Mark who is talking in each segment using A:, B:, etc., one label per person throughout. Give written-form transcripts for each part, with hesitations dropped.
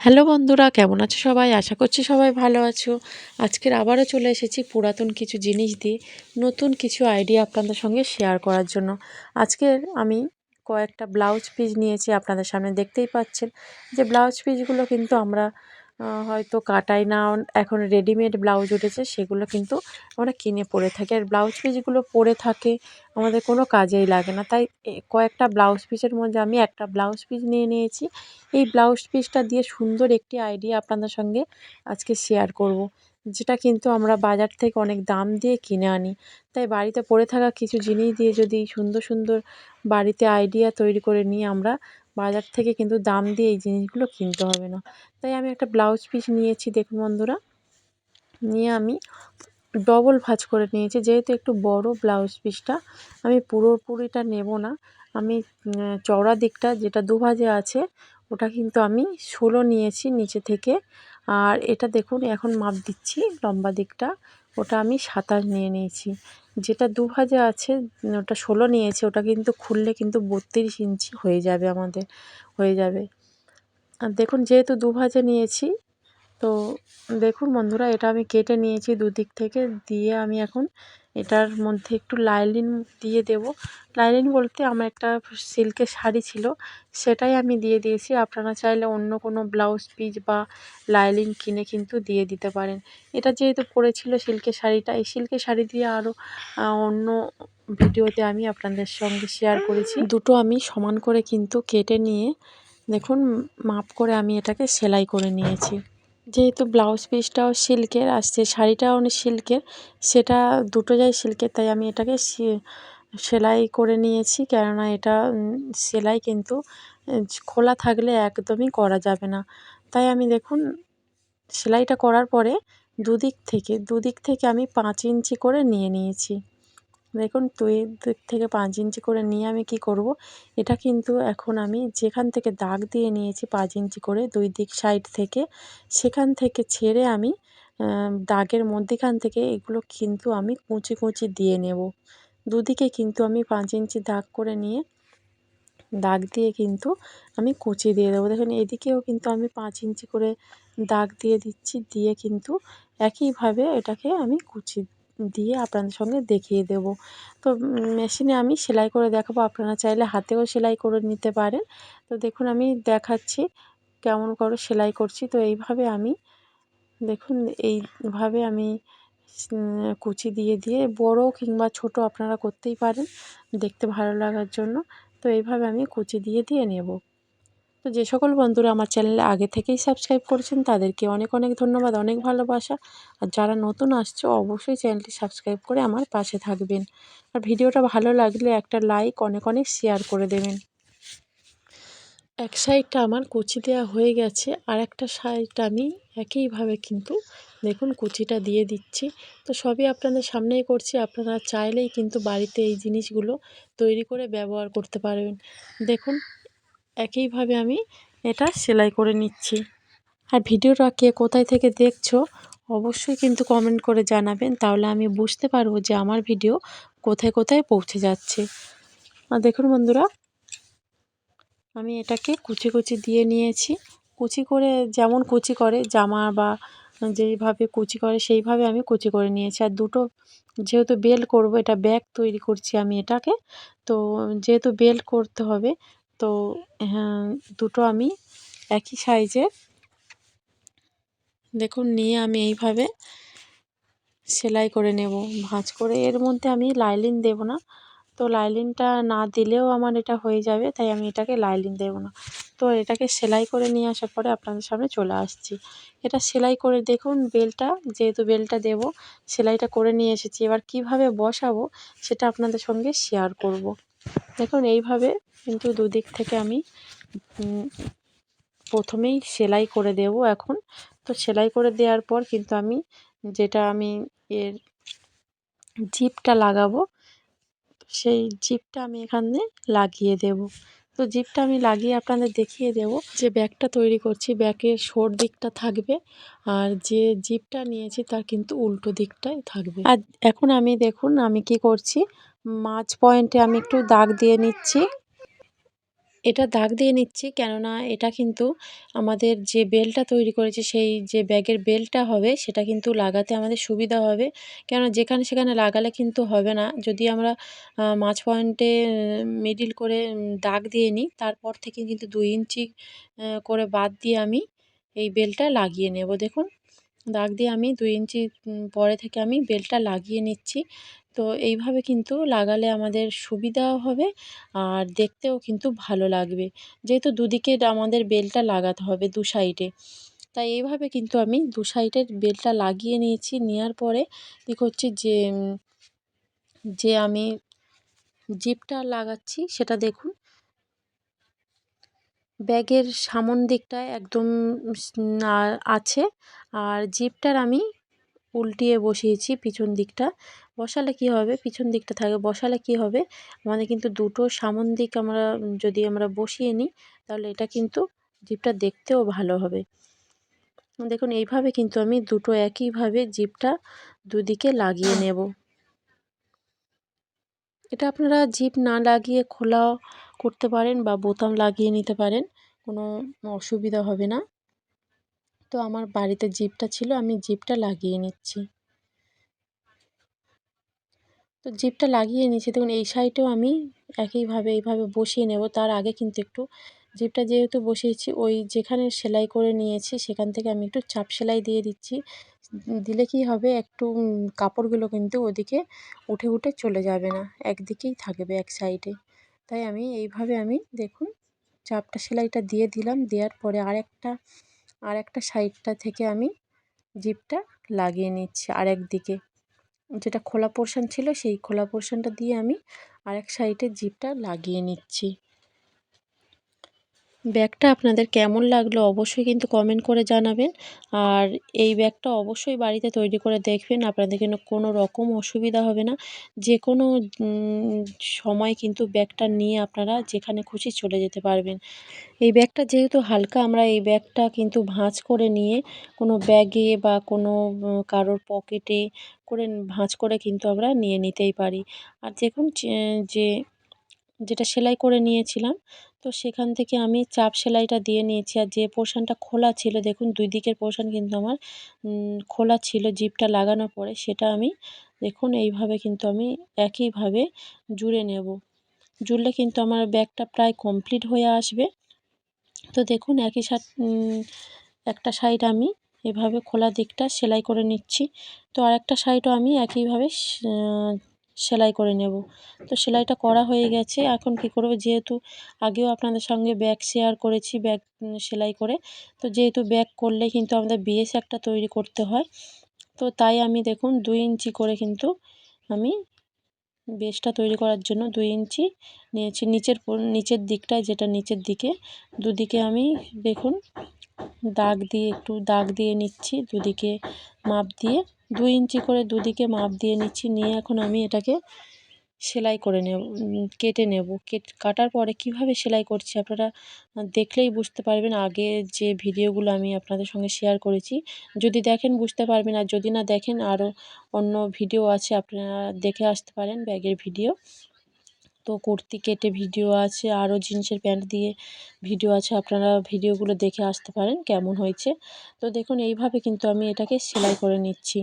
A: Hello বন্ধুরা, কেমন আছো সবাই? আশা করছি সবাই ভালো আছো। আজকের আবারও চলে এসেছি পুরাতন কিছু জিনিস দিয়ে নতুন কিছু আইডিয়া আপনাদের সঙ্গে শেয়ার করার জন্য। আজকের আমি কয়েকটা ব্লাউজ পিস নিয়েছি, আপনাদের সামনে দেখতেই পাচ্ছেন যে ব্লাউজ পিসগুলো কিন্তু আমরা হয়তো কাটাই না, এখন রেডিমেড ব্লাউজ উঠেছে, সেগুলো কিন্তু আমরা কিনে পরে থাকি। আর ব্লাউজ পিসগুলো পরে থাকে আমাদের কোনো কাজেই লাগে না। তাই কয়েকটা ব্লাউজ পিসের মধ্যে আমি একটা ব্লাউজ পিস নিয়ে নিয়েছি। এই ব্লাউজ পিসটা দিয়ে সুন্দর একটি আইডিয়া আপনাদের সঙ্গে আজকে শেয়ার করব, যেটা কিন্তু আমরা বাজার থেকে অনেক দাম দিয়ে কিনে আনি। তাই বাড়িতে পড়ে থাকা কিছু জিনিস দিয়ে যদি সুন্দর সুন্দর বাড়িতে আইডিয়া তৈরি করে নিয়ে আমরা বাজার থেকে কিন্তু দাম দিয়ে এই জিনিসগুলো কিনতে হবে না। তাই আমি একটা ব্লাউজ পিস নিয়েছি, দেখুন বন্ধুরা, নিয়ে আমি ডবল ভাঁজ করে নিয়েছি। যেহেতু একটু বড় ব্লাউজ পিসটা, আমি পুরোপুরিটা নেব না। আমি চওড়া দিকটা যেটা দুভাজে আছে ওটা কিন্তু আমি 16 নিয়েছি নিচে থেকে। আর এটা দেখুন, এখন মাপ দিচ্ছি লম্বা দিকটা, ওটা আমি 27 নিয়ে নিয়েছি। যেটা দুভাজে আছে ওটা 16 নিয়েছি, ওটা কিন্তু খুললে কিন্তু 32 ইঞ্চি হয়ে যাবে, আমাদের হয়ে যাবে। আর দেখুন, যেহেতু দুভাজে নিয়েছি, তো দেখুন বন্ধুরা, এটা আমি কেটে নিয়েছি দুদিক থেকে। দিয়ে আমি এখন এটার মধ্যে একটু লাইনিং দিয়ে দেব। লাইনিং বলতে আমার একটা সিল্কের শাড়ি ছিল, সেটাই আমি দিয়ে দিয়েছি। আপনারা চাইলে অন্য কোনো ব্লাউজ পিস বা লাইনিং কিনে কিন্তু দিয়ে দিতে পারেন। এটা যেহেতু পরেছিল সিল্কের শাড়িটা, এই সিল্কের শাড়ি দিয়ে আরও অন্য ভিডিওতে আমি আপনাদের সঙ্গে শেয়ার করেছি। দুটো আমি সমান করে কিন্তু কেটে নিয়ে দেখুন মাপ করে আমি এটাকে সেলাই করে নিয়েছি। যেহেতু ব্লাউজ পিসটাও সিল্কের আসছে, শাড়িটাও সিল্কের, সেটা দুটো যাই সিল্কের, তাই আমি এটাকে সেলাই করে নিয়েছি। কেননা এটা সেলাই কিন্তু খোলা থাকলে একদমই করা যাবে না। তাই আমি দেখুন সেলাইটা করার পরে দুদিক থেকে আমি 5 ইঞ্চি করে নিয়ে নিয়েছি। দেখুন, দুই দিক থেকে 5 ইঞ্চি করে নিয়ে আমি কি করব, এটা কিন্তু এখন আমি যেখান থেকে দাগ দিয়ে নিয়েছি 5 ইঞ্চি করে দুই দিক সাইড থেকে, সেখান থেকে ছেড়ে আমি দাগের মধ্যেখান থেকে এগুলো কিন্তু আমি কুচি কুচি দিয়ে নেব। দুদিকে কিন্তু আমি 5 ইঞ্চি দাগ করে নিয়ে দাগ দিয়ে কিন্তু আমি কুচি দিয়ে দেবো। দেখুন, এদিকেও কিন্তু আমি 5 ইঞ্চি করে দাগ দিয়ে দিচ্ছি, দিয়ে কিন্তু একইভাবে এটাকে আমি কুচি দিয়ে আপনাদের সঙ্গে দেখিয়ে দেব। তো মেশিনে আমি সেলাই করে দেখাবো, আপনারা চাইলে হাতেও সেলাই করে নিতে পারেন। তো দেখুন আমি দেখাচ্ছি কেমন করে সেলাই করছি। তো এইভাবে আমি দেখুন, এইভাবে আমি কুচি দিয়ে দিয়ে বড় কিংবা ছোট আপনারা করতেই পারেন দেখতে ভালো লাগার জন্য। তো এইভাবে আমি কুচি দিয়ে দিয়ে নেব। তো যে সকল বন্ধুরা আমার চ্যানেলে আগে থেকেই সাবস্ক্রাইব করেছেন তাদেরকে অনেক অনেক ধন্যবাদ, অনেক ভালোবাসা। আর যারা নতুন আসছে অবশ্যই চ্যানেলটি সাবস্ক্রাইব করে আমার পাশে থাকবেন। আর ভিডিওটা ভালো লাগলে একটা লাইক, অনেক অনেক শেয়ার করে দেবেন। এক সাইডটা আমার কুচি দেওয়া হয়ে গেছে, আর একটা সাইড আমি একইভাবে কিন্তু দেখুন কুচিটা দিয়ে দিচ্ছি। তো সবই আপনাদের সামনেই করছি, আপনারা চাইলেই কিন্তু বাড়িতে এই জিনিসগুলো তৈরি করে ব্যবহার করতে পারবেন। দেখুন একইভাবে আমি এটা সেলাই করে নিচ্ছি। আর ভিডিওটা কে কোথায় থেকে দেখছো অবশ্যই কিন্তু কমেন্ট করে জানাবেন, তাহলে আমি বুঝতে পারবো যে আমার ভিডিও কোথায় কোথায় পৌঁছে যাচ্ছে। আর দেখুন বন্ধুরা, আমি এটাকে কুচি কুচি দিয়ে নিয়েছি। কুচি করে যেমন কুচি করে জামা বা যেইভাবে কুচি করে সেইভাবে আমি কুচি করে নিয়েছি। আর দুটো যেহেতু বেল্ট করব, এটা ব্যাগ তৈরি করছি আমি এটাকে, তো যেহেতু বেল্ট করতে হবে, তো হ্যাঁ, দুটো আমি একই সাইজের দেখুন নিয়ে আমি এইভাবে সেলাই করে নেব ভাঁজ করে। এর মধ্যে আমি লাইনিং দেব না, তো লাইনিংটা না দিলেও আমার এটা হয়ে যাবে, তাই আমি এটাকে লাইনিং দেব না। তো এটাকে সেলাই করে নিয়ে আসার পরে আপনাদের সামনে চলে আসছি। এটা সেলাই করে দেখুন, বেল্টটা যেহেতু বেল্টটা দেব, সেলাইটা করে নিয়ে এসেছি। এবার কিভাবে বসাবো সেটা আপনাদের সঙ্গে শেয়ার করব। দেখুন এইভাবে কিন্তু দুদিক থেকে আমি প্রথমেই সেলাই করে দেব এখন। তো সেলাই করে দেওয়ার পর কিন্তু আমি যেটা আমি এর জিপটা লাগাবো, সেই জিপটা আমি এখানে লাগিয়ে দেব। তো জিপটা আমি লাগিয়ে আপনাদের দেখিয়ে দেব যে ব্যাগটা তৈরি করছি, ব্যাগের শোর দিকটা থাকবে আর যে জিপটা নিয়েছি তার কিন্তু উল্টো দিকটাই থাকবে। আর এখন আমি দেখুন আমি কি করছি, মাঝ পয়েন্টে আমি একটু দাগ দিয়ে নিচ্ছি। এটা দাগ দিয়ে নিচ্ছি, কেননা এটা কিন্তু আমাদের যে বেল্টটা তৈরি করেছি, সেই যে ব্যাগের বেল্টটা হবে সেটা কিন্তু লাগাতে আমাদের সুবিধা হবে। কেননা যেখানে সেখানে লাগালে কিন্তু হবে না। যদি আমরা মাঝ পয়েন্টে মিডল করে দাগ দিয়ে নিই, তারপর থেকে কিন্তু 2 ইঞ্চি করে বাদ দিয়ে আমি এই বেল্টটা লাগিয়ে নেব। দেখুন, দাগ দিয়ে আমি 2 ইঞ্চি পরে থেকে আমি বেল্টটা লাগিয়ে নিচ্ছি। তো এইভাবে কিন্তু লাগালে আমাদের সুবিধাও হবে আর দেখতেও কিন্তু ভালো লাগবে। যেহেতু দুদিকে আমাদের বেল্টটা লাগাতে হবে 2 সাইডে। তাই এইভাবে কিন্তু আমি 2 সাইডের বেল্টটা লাগিয়ে নিয়েছি। নেওয়ার পরে কী করছি, যে আমি জিপটা লাগাচ্ছি সেটা দেখুন, ব্যাগের সামন দিকটায় একদম আছে। আর জিপটার আমি উল্টিয়ে বসিয়েছি পিছন দিকটা। বসালে কি হবে, পিছন দিকটা থাকে, বসালে কি হবে, আমাদের কিন্তু দুটো সামন দিক আমরা যদি আমরা বসিয়ে নিই, তাহলে এটা কিন্তু জিপটা দেখতেও ভালো হবে। দেখুন, এইভাবে কিন্তু আমি দুটো একইভাবে জিপটা দুদিকে লাগিয়ে নেব। এটা আপনারা জিপ না লাগিয়ে খোলাও করতে পারেন বা বোতাম লাগিয়ে নিতে পারেন, কোনো অসুবিধা হবে না। তো আমার বাড়িতে জিপটা ছিল, আমি জিপটা লাগিয়ে নিচ্ছি। তো জিপটা লাগিয়ে নিয়েছি, দেখুন এই সাইডেও আমি একইভাবে এইভাবে বসিয়ে নেব। তার আগে কিন্তু একটু জিপটা যেহেতু বসিয়েছি, ওই যেখানে সেলাই করে নিয়েছি সেখান থেকে আমি একটু চাপ সেলাই দিয়ে দিচ্ছি। দিলে কি হবে, একটু কাপড়গুলো কিন্তু ওদিকে উঠে উঠে চলে যাবে না, একদিকেই থাকবে এক সাইডে। তাই আমি এইভাবে আমি দেখুন চাপটা সেলাইটা দিয়ে দিলাম। দেওয়ার পরে আরেকটা সাইডটা থেকে আমি জিপটা লাগিয়ে নিচ্ছি আরেক দিকে। যেটা খোলা পোরশন ছিল সেই খোলা পোরশনটা দিয়ে আমি আরেক সাইডে জিপটা লাগিয়ে নিচ্ছি। ব্যাগটা আপনাদের কেমন লাগলো অবশ্যই কিন্তু কমেন্ট করে জানাবেন। আর এই ব্যাগটা অবশ্যই বাড়িতে তৈরি করে দেখবেন, আপনাদের কিন্তু কোনো রকম অসুবিধা হবে না। যে কোনো সময় কিন্তু ব্যাগটা নিয়ে আপনারা যেখানে খুশি চলে যেতে পারবেন। এই ব্যাগটা যেহেতু হালকা, আমরা এই ব্যাগটা কিন্তু ভাঁজ করে নিয়ে কোনো ব্যাগে বা কোনো কারোর পকেটে করে ভাঁজ করে কিন্তু আমরা নিয়ে নিতেই পারি। আর দেখুন যেটা সেলাই করে নিয়েছিলাম, তো সেখান থেকে আমি চাপ সেলাইটা দিয়ে নিয়েছি। আর যে পোরশনটা খোলা ছিল, দেখুন 2 দিকের পোরশন কিন্তু আমার খোলা ছিল জিপটা লাগানোর পরে, সেটা আমি দেখুন এইভাবে কিন্তু আমি একইভাবে জুড়ে নেব। জুড়লে কিন্তু আমার ব্যাগটা প্রায় কমপ্লিট হয়ে আসবে। তো দেখুন একটা সাইড আমি এভাবে খোলা দিকটা সেলাই করে নিচ্ছি। তো আরেকটা সাইডও আমি একইভাবে সেলাই করে নেব। তো সেলাইটা করা হয়ে গেছে। এখন কি করব, যেহেতু আগেও আপনাদের সঙ্গে ব্যাগ শেয়ার করেছি, ব্যাগ সেলাই করে। তো যেহেতু ব্যাগ করলে কিন্তু আমাদের বেস একটা তৈরি করতে হয়। তো তাই আমি দেখুন 2 ইঞ্চি করে কিন্তু আমি বেসটা তৈরি করার জন্য 2 ইঞ্চি নিয়েছি। নিচের দিকটায়, যেটা নিচের দিকে, দুদিকে আমি দেখুন একটু দাগ দিয়ে নিচ্ছি, দুদিকে মাপ দিয়ে 2 ইঞ্চি করে দুদিকে মাপ দিয়ে নিচ্ছি। নিয়ে এখন আমি এটাকে সেলাই করে নেব, কেটে নেব। কাটার পরে কিভাবে সেলাই করছি আপনারা দেখলেই বুঝতে পারবেন। আগে যে ভিডিওগুলো আমি আপনাদের সঙ্গে শেয়ার করেছি, যদি দেখেন বুঝতে পারবেন, আর যদি না দেখেন আরও অন্য ভিডিও আছে, আপনারা দেখে আসতে পারেন ব্যাগের ভিডিও। তো কুর্তি কেটে ভিডিও আছে, আরও জিন্সের প্যান্ট দিয়ে ভিডিও আছে, আপনারা ভিডিওগুলো দেখে আসতে পারেন কেমন হয়েছে। তো দেখুন এইভাবে কিন্তু আমি এটাকে সেলাই করে নিচ্ছি।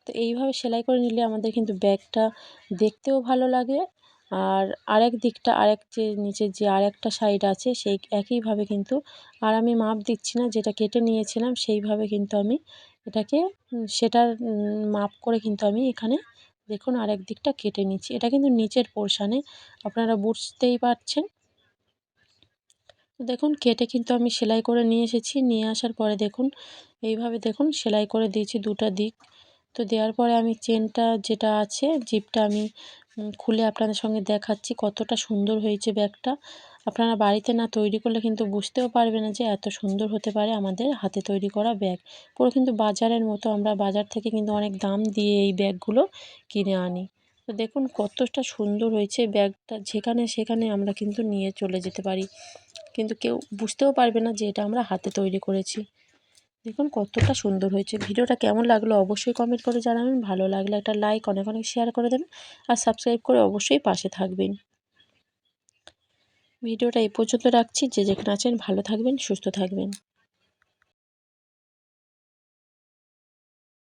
A: তো এইভাবে সেলাই করে নিলে আমাদের কিন্তু ব্যাগটা দেখতেও ভালো লাগে। আর আরেক যে নিচের যে আরেকটা সাইড আছে, সেই একইভাবে কিন্তু, আর আমি মাপ দিচ্ছি না, যেটা কেটে নিয়েছিলাম সেইভাবে কিন্তু আমি এটাকে সেটার মাপ করে কিন্তু আমি এখানে দেখুন আরেক দিকটা কেটে নিচ্ছি। এটা কিন্তু নিচের পোরশানে, আপনারা বুঝতেই পারছেন। তো দেখুন কেটে কিন্তু আমি সেলাই করে নিয়ে এসেছি। নিয়ে আসার পরে দেখুন এইভাবে দেখুন সেলাই করে দিয়েছি দুটো দিক। তো দেওয়ার পরে আমি চেনটা যেটা আছে, জিপটা আমি খুলে আপনাদের সঙ্গে দেখাচ্ছি কতটা সুন্দর হয়েছে ব্যাগটা। আপনারা বাড়িতে না তৈরি করলে কিন্তু বুঝতেও পারবে না যে এত সুন্দর হতে পারে আমাদের হাতে তৈরি করা ব্যাগ। পুরো কিন্তু বাজারের মতো, আমরা বাজার থেকে কিন্তু অনেক দাম দিয়ে এই ব্যাগগুলো কিনে আনি। তো দেখুন কতটা সুন্দর হয়েছে ব্যাগটা, যেখানে সেখানে আমরা কিন্তু নিয়ে চলে যেতে পারি, কিন্তু কেউ বুঝতেও পারবে না যে এটা আমরা হাতে তৈরি করেছি। দেখুন কতটা সুন্দর হয়েছে। ভিডিওটা কেমন লাগলো অবশ্যই কমেন্ট করে জানাবেন। ভালো লাগলে একটা লাইক, অনেক অনেক শেয়ার করে দেবেন। আর সাবস্ক্রাইব করে অবশ্যই পাশে থাকবেন। ভিডিওটা এই পর্যন্ত রাখছি। যে যেখানে আছেন ভালো থাকবেন, সুস্থ থাকবেন।